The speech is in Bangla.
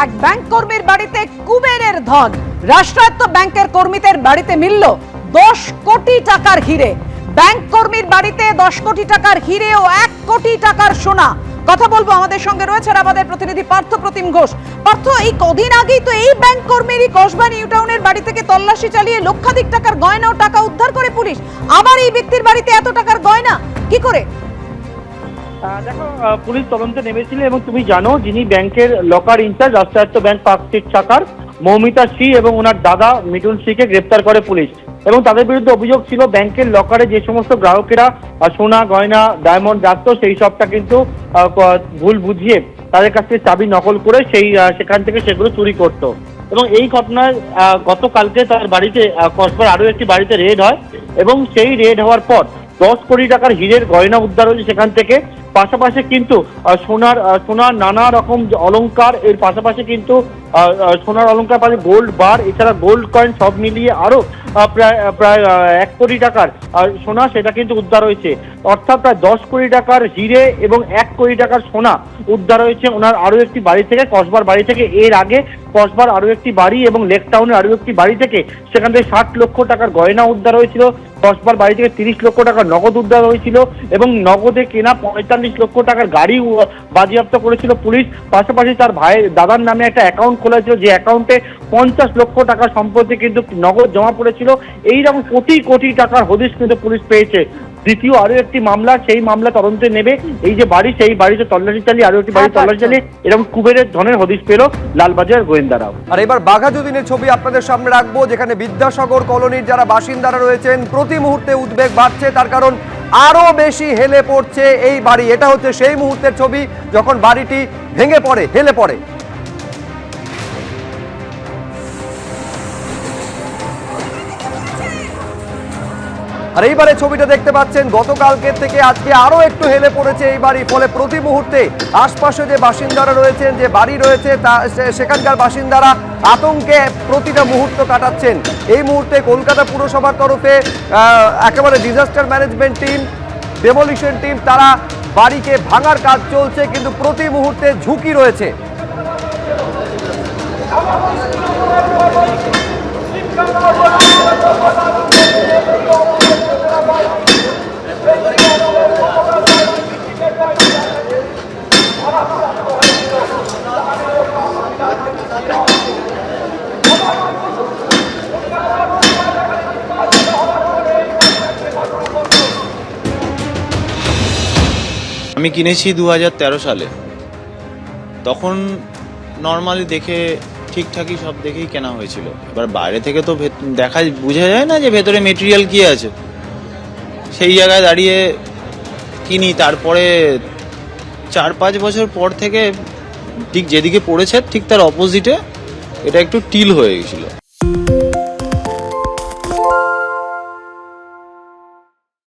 এক ব্যাংক কর্মীর বাড়িতে কুবেরের ধন। রাষ্ট্রায়ত্ত ব্যাংকের কর্মীদের বাড়িতে মিলল 10 কোটি টাকার হিরে। ব্যাংক কর্মীর বাড়িতে 10 কোটি টাকার হিরে ও 1 কোটি টাকার সোনা। কথা বলবো, আমাদের সঙ্গে রয়েছে আমাদের প্রতিনিধি পার্থ প্রতিম ঘোষ। পার্থ, এই কদিন আগেই তো এই ব্যাংক কর্মীরই কসবা নিউ টাউনের বাড়ি থেকে তল্লাশি চালিয়ে লক্ষাধিক টাকার গয়না ও টাকা উদ্ধার করে পুলিশ। আবার এই ব্যক্তির বাড়িতে এত টাকার গয়না কি করে? দেখো, পুলিশ তদন্তে নেমেছিল এবং তুমি জানো যিনি ব্যাংকের লকার ইনচার্জ রাষ্ট্রায়ত্ত ব্যাংক পার্ক স্ট্রিট শাখার মৌমিতা সি এবং ওনার দাদা মিঠুন সিকে গ্রেপ্তার করে পুলিশ। এবং তাদের বিরুদ্ধে অভিযোগ ছিল ব্যাংকের লকারে যে সমস্ত গ্রাহকেরা সোনা গয়না ডায়মন্ড রাখতো সেই সবটা কিন্তু ভুল বুঝিয়ে তাদের কাছ থেকে চাবি নকল করে সেখান থেকে সেগুলো চুরি করত। এবং এই ঘটনায় গতকালকে তার বাড়িতে কসবার আরো একটি বাড়িতে রেড হয় এবং সেই রেড হওয়ার পর 10 কোটি টাকার হীরের গয়না উদ্ধার হয়েছে সেখান থেকে। পাশাপাশি কিন্তু সোনার নানা রকম অলংকার, এর পাশাপাশি কিন্তু সোনার অলংকার পাশে গোল্ড বার, এছাড়া গোল্ড কয়েন সব মিলিয়ে আরো প্রায় 1 কোটি টাকার সোনা সেটা কিন্তু উদ্ধার হয়েছে। অর্থাৎ প্রায় 10 কোটি টাকার হিরে এবং 1 কোটি টাকার সোনা উদ্ধার হয়েছে ওনার আরো একটি বাড়ি থেকে, কসবার বাড়ি থেকে। এর আগে কসবার আরো একটি বাড়ি এবং লেক টাউনের আরো একটি বাড়ি থেকে সেখান থেকে 60 লক্ষ টাকার গয়না উদ্ধার হয়েছিল। কসবার বাড়ি থেকে 30 লক্ষ টাকার নগদ উদ্ধার হয়েছিল এবং নগদে কেনা 45 লক্ষ টাকার গাড়ি বাজেয়াপ্ত করেছিল পুলিশ। পাশাপাশি তার দাদার নামে একটা অ্যাকাউন্ট খোলা ছিল, যে অ্যাকাউন্টে 50 লক্ষ টাকা সম্পত্তি কিন্তু নগদ জমা পড়েছিল। এইরকম কোটি কোটি টাকার হদিশ কিন্তু পুলিশ পেয়েছে। দ্বিতীয় আরো একটি মামলা, সেই মামলা তদন্তে নেবে। এই যে বাড়ি, সেই বাড়িতে তল্লাশি চালিয়ে আরো একটি বাড়ি তল্লাশি চালিয়ে এরকম কুবেরের ধনের হদিশ পেল লালবাজার গোয়েন্দারাও। আর এবার বাঘাযতীনের ছবি আপনাদের সামনে রাখবো, যেখানে বিদ্যাসাগর কলোনির যারা বাসিন্দারা রয়েছেন প্রতি মুহূর্তে উদ্বেগ বাড়ছে, তার কারণ আরো বেশি হেলে পড়ছে এই বাড়ি। এটা হচ্ছে সেই মুহূর্তের ছবি যখন বাড়িটি ভেঙে পড়ে, হেলে পড়ে। আর এইবারে ছবিটা দেখতে পাচ্ছেন, গতকালকের থেকে আজকে আরো একটু হেলে পড়েছে এই বাড়ি। ফলে প্রতি মুহূর্তে আশপাশে যে বাসিন্দারা রয়েছেন, যে বাড়ি রয়েছে, সেখানকার বাসিন্দারা আতঙ্কে প্রতিটা মুহূর্ত কাটাচ্ছেন। এই মুহূর্তে কলকাতা পুরসভার তরফে একেবারে disaster management team, demolition team, তারা বাড়িকে ভাঙার কাজ চলছে, কিন্তু প্রতি মুহূর্তে ঝুঁকি রয়েছে। আমি কিনেছি 2013 সালে। তখন নর্মালি দেখে ঠিকঠাকই সব দেখেই কেনা হয়েছিল। এবার বাইরে থেকে তো বোঝা যায় না যে ভেতরে মেটেরিয়াল কি আছে। সেই জায়গায় দাঁড়িয়ে কিনি। তারপরে 4-5 বছর পর থেকে ঠিক যেদিকে পড়েছে ঠিক তার অপোজিটে এটা একটু টিল হয়ে গেছিল।